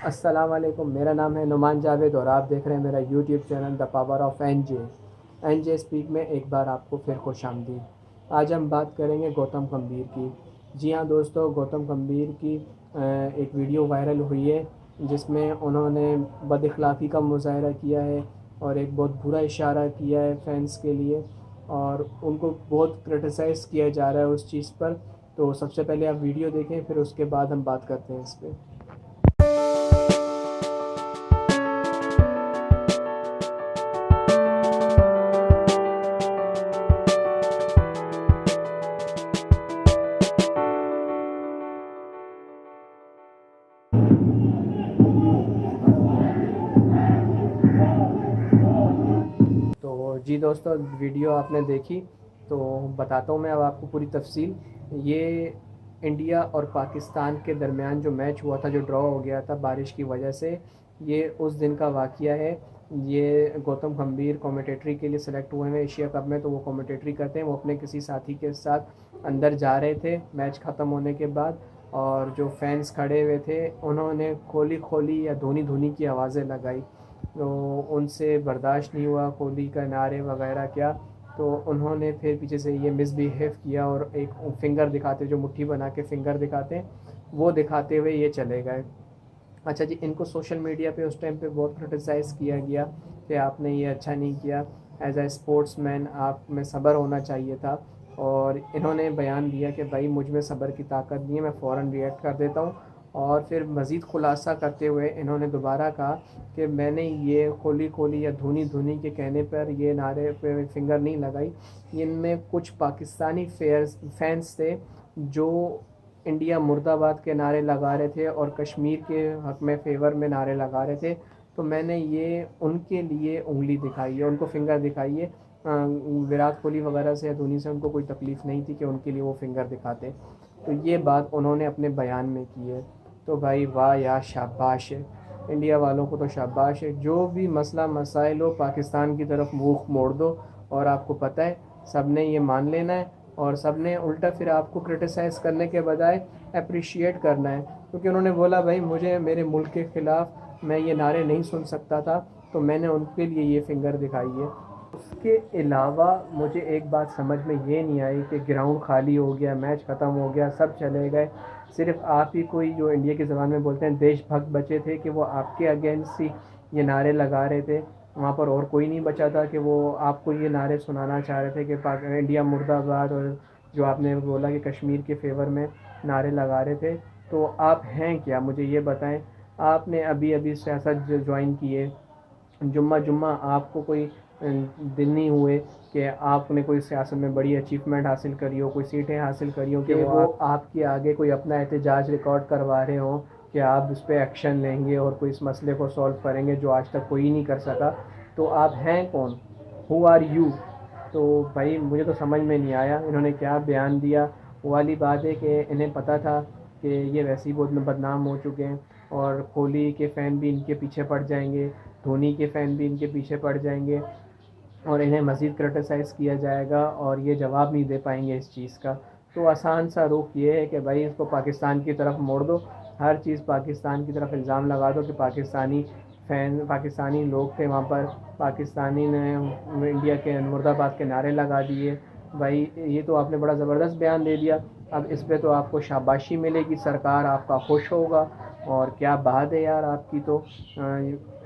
السلام علیکم، میرا نام ہے نعمان جاوید اور آپ دیکھ رہے ہیں میرا YouTube channel the power of N J speak میں ایک بار آپ کو پھر خوش آمدید۔ آج ہم بات کریں گے گوتم گمبھیر کی۔ جی ہاں دوستو، گوتم گمبھیر کی ایک ویڈیو وائرل ہوئی ہے جس میں انہوں نے بد اخلاقی کا مظاہرہ کیا ہے اور ایک بہت برا اشارہ کیا ہے فینس کے لیے، اور ان کو بہت کرٹیسائز کیا جا رہا ہے اس چیز پر۔ تو سب سے پہلے آپ ویڈیو دیکھیں، پھر اس کے بعد ہم بات کرتے ہیں اس پہ۔ تو جی دوستو، ویڈیو آپ نے دیکھی تو بتاتا ہوں میں اب آپ کو پوری تفصیل۔ یہ انڈیا اور پاکستان کے درمیان جو میچ ہوا تھا، جو ڈرا ہو گیا تھا بارش کی وجہ سے، یہ اس دن کا واقعہ ہے۔ یہ گوتم گمبھیر کومیٹیٹری کے لیے سلیکٹ ہوئے ہیں ایشیا کپ میں، تو وہ کومیٹیٹری کرتے ہیں۔ وہ اپنے کسی ساتھی کے ساتھ اندر جا رہے تھے میچ ختم ہونے کے بعد، اور جو فینس کھڑے ہوئے تھے انہوں نے کھولی کھولی یا دھونی دھونی کی آوازیں لگائی، تو ان سے برداشت نہیں ہوا، کوہلی کا نعرے وغیرہ کیا، تو انہوں نے پھر پیچھے سے یہ مس بیہیو کیا اور ایک فنگر دکھاتے، جو مٹھی بنا کے فنگر دکھاتے ہیں، وہ دکھاتے ہوئے یہ چلے گئے۔ اچھا جی، ان کو سوشل میڈیا پہ اس ٹائم پہ بہت کرٹیسائز کیا گیا کہ آپ نے یہ اچھا نہیں کیا، ایز اے اسپورٹس مین آپ میں صبر ہونا چاہیے تھا۔ اور انہوں نے بیان دیا کہ بھائی مجھ میں صبر کی طاقت نہیں ہے، میں فوراً ریئیکٹ کر دیتا ہوں۔ اور پھر مزید خلاصہ کرتے ہوئے انہوں نے دوبارہ کہا کہ میں نے یہ کھولی کھولی یا دھونی دھونی کے کہنے پر یہ نعرے پہ فنگر نہیں لگائی۔ ان میں کچھ پاکستانی فینس تھے جو انڈیا مرد آباد کے نعرے لگا رہے تھے اور کشمیر کے حق میں فیور میں نعرے لگا رہے تھے، تو میں نے یہ ان کے لیے انگلی دکھائی ہے، ان کو فنگر دکھائی ہے۔ وراٹ کوہلی وغیرہ سے یا دھونی سے ان کو کوئی تکلیف نہیں تھی کہ ان کے لیے وہ فنگر دکھاتے، تو یہ بات انہوں نے اپنے بیان میں کی ہے۔ تو بھائی واہ یا شاباش ہے، انڈیا والوں کو تو شاباش ہے۔ جو بھی مسئلہ مسائل ہو پاکستان کی طرف منہ موڑ دو، اور آپ کو پتہ ہے سب نے یہ مان لینا ہے، اور سب نے الٹا پھر آپ کو کرٹیسائز کرنے کے بجائے اپریشیٹ کرنا ہے، کیونکہ انہوں نے بولا بھائی مجھے میرے ملک کے خلاف میں یہ نعرے نہیں سن سکتا تھا، تو میں نے ان کے لیے یہ فنگر دکھائی ہے۔ اس کے علاوہ مجھے ایک بات سمجھ میں یہ نہیں آئی کہ گراؤنڈ خالی ہو گیا، میچ ختم ہو گیا، سب چلے گئے، صرف آپ ہی کوئی جو انڈیا کی زبان میں بولتے ہیں دیش بھکت بچے تھے کہ وہ آپ کے اگینسٹ ہی یہ نعرے لگا رہے تھے۔ وہاں پر اور کوئی نہیں بچا تھا کہ وہ آپ کو یہ نعرے سنانا چاہ رہے تھے کہ انڈیا مرد آباد، اور جو آپ نے بولا کہ کشمیر کے فیور میں نعرے لگا رہے تھے۔ تو آپ ہیں کیا، مجھے یہ بتائیں۔ آپ نے ابھی ابھی سیاست جوائن کی ہے، جمعہ جمعہ آپ کو کوئی دن نہیں ہوئے کہ آپ نے کوئی سیاست میں بڑی اچیومنٹ حاصل کری ہو، کوئی سیٹیں حاصل کری ہو کہ وہ آپ کے آگے کوئی اپنا احتجاج ریکارڈ کروا رہے ہوں کہ آپ اس پہ ایکشن لیں گے اور کوئی اس مسئلے کو سولو کریں گے جو آج تک کوئی نہیں کر سکا۔ تو آپ ہیں کون، ہو آر یو؟ تو بھائی مجھے تو سمجھ میں نہیں آیا انہوں نے کیا بیان دیا۔ وہ والی بات ہے کہ انہیں پتہ تھا کہ یہ ویسے ہی بہت بدنام ہو چکے ہیں، اور کوہلی کے فین بھی ان کے پیچھے پڑ جائیں گے، دھونی کے فین بھی ان کے پیچھے پڑ جائیں گے، اور انہیں مزید کرٹیسائز کیا جائے گا اور یہ جواب نہیں دے پائیں گے اس چیز کا۔ تو آسان سا رخ یہ ہے کہ بھائی اس کو پاکستان کی طرف موڑ دو، ہر چیز پاکستان کی طرف الزام لگا دو کہ پاکستانی لوگ تھے وہاں پر، پاکستانی نے انڈیا کے مرد آباد کے نعرے لگا دیے۔ بھائی یہ تو آپ نے بڑا زبردست بیان دے دیا، اب اس پہ تو آپ کو شاباشی ملے گی، سرکار آپ کا خوش ہوگا، اور کیا بات ہے یار آپ کی تو۔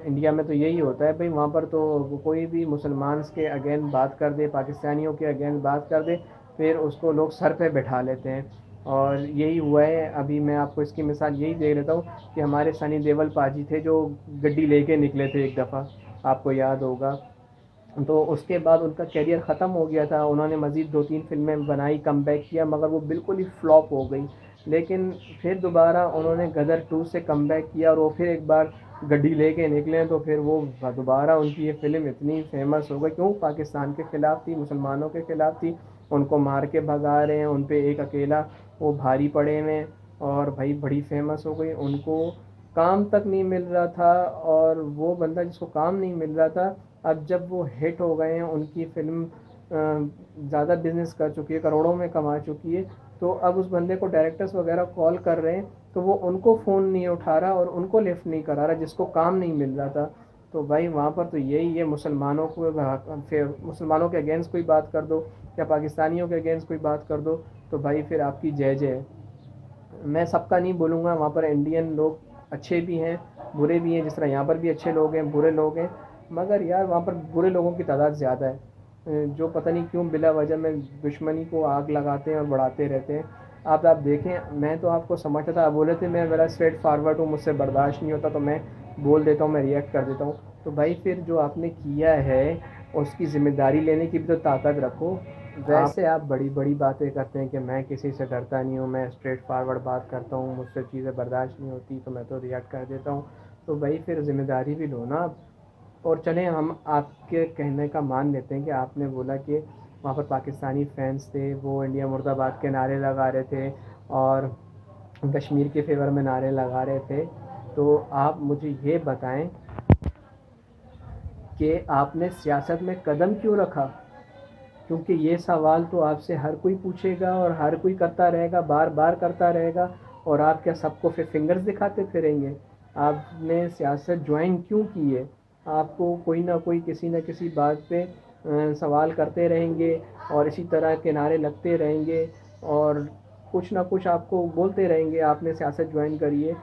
انڈیا میں تو یہی ہوتا ہے بھائی، وہاں پر تو کوئی بھی مسلمانس کے اگینسٹ بات کر دے، پاکستانیوں کے اگینسٹ بات کر دے، پھر اس کو لوگ سر پہ بٹھا لیتے ہیں، اور یہی ہوا ہے۔ ابھی میں آپ کو اس کی مثال یہی دے دیتا ہوں کہ ہمارے سنی دیول پاجی تھے جو گڈی لے کے نکلے تھے ایک دفعہ، آپ کو یاد ہوگا، تو اس کے بعد ان کا کیریئر ختم ہو گیا تھا۔ انہوں نے مزید 2-3 فلمیں بنائی، کم بیک کیا، مگر وہ بالکل ہی فلاپ ہو گئی، لیکن پھر دوبارہ انہوں نے غدر 2 سے کم بیک کیا، اور وہ پھر ایک بار گڈی لے کے نکلے، تو پھر وہ دوبارہ ان کی یہ فلم اتنی فیمس ہو گئی، کیوں؟ پاکستان کے خلاف تھی، مسلمانوں کے خلاف تھی، ان کو مار کے بھگا رہے ہیں، ان پہ ایک اکیلا وہ بھاری پڑے ہوئے، اور بھائی بڑی فیمس ہو گئی۔ ان کو کام تک نہیں مل رہا تھا، اور وہ بندہ جس کو کام نہیں مل رہا تھا، اب جب وہ ہٹ ہو گئے ہیں، ان کی فلم زیادہ بزنس کر چکی ہے، کروڑوں میں کما چکی ہے، تو اب اس بندے کو ڈائریکٹرز وغیرہ کال کر رہے ہیں تو وہ ان کو فون نہیں اٹھا رہا اور ان کو لفٹ نہیں کرا رہا جس کو کام نہیں مل رہا تھا. تو بھائی وہاں پر تو یہی ہے، مسلمانوں کو مسلمانوں کے اگینسٹ کوئی بات کر دو یا پاکستانیوں کے اگینسٹ کوئی بات کر دو تو بھائی پھر آپ کی جے جے ہے. میں سب کا نہیں بولوں گا، وہاں پر انڈین لوگ اچھے بھی ہیں برے بھی ہیں، جس طرح یہاں پر بھی اچھے لوگ ہیں برے لوگ ہیں، مگر یار وہاں پر برے لوگوں کی تعداد زیادہ ہے، جو پتہ نہیں کیوں بلا وجہ میں دشمنی کو آگ لگاتے ہیں اور بڑھاتے رہتے ہیں. آپ دیکھیں، میں تو آپ کو سمجھتا تھا، آپ بولے تھے میں میرا اسٹریٹ فارورڈ ہوں، مجھ سے برداشت نہیں ہوتا تو میں بول دیتا ہوں، میں ریئیکٹ کر دیتا ہوں. تو بھائی پھر جو آپ نے کیا ہے اس کی ذمہ داری لینے کی بھی تو طاقت رکھو. ویسے آپ بڑی بڑی باتیں کرتے ہیں کہ میں کسی سے ڈرتا نہیں ہوں، میں اسٹریٹ فارورڈ بات کرتا ہوں، مجھ سے چیزیں برداشت نہیں ہوتی تو میں تو ریئیکٹ کر دیتا ہوں. تو بھائی پھر ذمہ داری بھی لو نا. اور چلیں ہم آپ کے کہنے کا مان لیتے ہیں کہ آپ نے بولا کہ وہاں پر پاکستانی فینس تھے، وہ انڈیا مرد آباد کے نعرے لگا رہے تھے اور کشمیر کے فیور میں نعرے لگا رہے تھے. تو آپ مجھے یہ بتائیں کہ آپ نے سیاست میں قدم کیوں رکھا؟ کیونکہ یہ سوال تو آپ سے ہر کوئی پوچھے گا اور ہر کوئی کرتا رہے گا، بار بار کرتا رہے گا. اور آپ کیا سب کو پھر فنگرز دکھاتے پھریں گے؟ آپ نے سیاست جوائن کیوں کی ہے؟ آپ کو کوئی نہ کوئی کسی نہ کسی بات پہ سوال کرتے رہیں گے اور اسی طرح کنارے لگتے رہیں گے اور کچھ نہ کچھ آپ کو بولتے رہیں گے آپ نے سیاست جوائن کری ہے.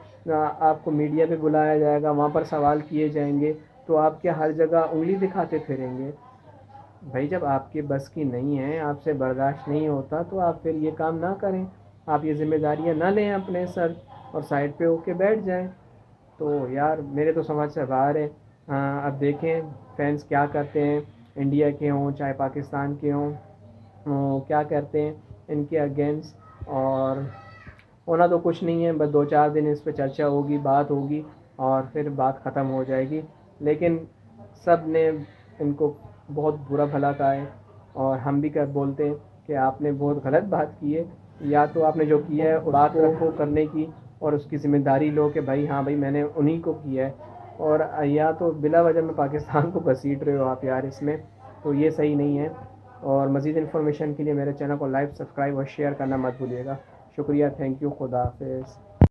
آپ کو میڈیا پہ بلایا جائے گا، وہاں پر سوال کیے جائیں گے تو آپ کیا ہر جگہ انگلی دکھاتے پھریں گے؟ بھائی جب آپ کے بس کی نہیں ہے، آپ سے برداشت نہیں ہوتا تو آپ پھر یہ کام نہ کریں، آپ یہ ذمہ داریاں نہ لیں اپنے سر اور سائڈ پہ ہو کے بیٹھ جائیں. تو یار میرے تو سمجھ سے باہر ہے. اب دیکھیں فینس کیا کرتے ہیں، انڈیا کے ہوں چاہے پاکستان کے ہوں، کیا کرتے ہیں ان کے اگینسٹ. اور ہونا تو کچھ نہیں ہے، بس 2-4 دن اس پہ چرچا ہوگی، بات ہوگی اور پھر بات ختم ہو جائے گی. لیکن سب نے ان کو بہت برا بھلا کہا ہے اور ہم بھی بولتے ہیں کہ آپ نے بہت غلط بات کی ہے. یا تو آپ نے جو کیا ہے بات رکھو کرنے کی اور اس کی ذمہ داری لو کہ بھائی ہاں بھائی میں نے انہی کو کیا ہے. اور یا تو بلا وجہ میں پاکستان کو گھسیٹ رہے ہو آپ یار، اس میں تو یہ صحیح نہیں ہے. اور مزید انفارمیشن کے لیے میرے چینل کو لائک، سبسکرائب اور شیئر کرنا مت بھولیے گا. شکریہ، تھینک یو، خدا حافظ.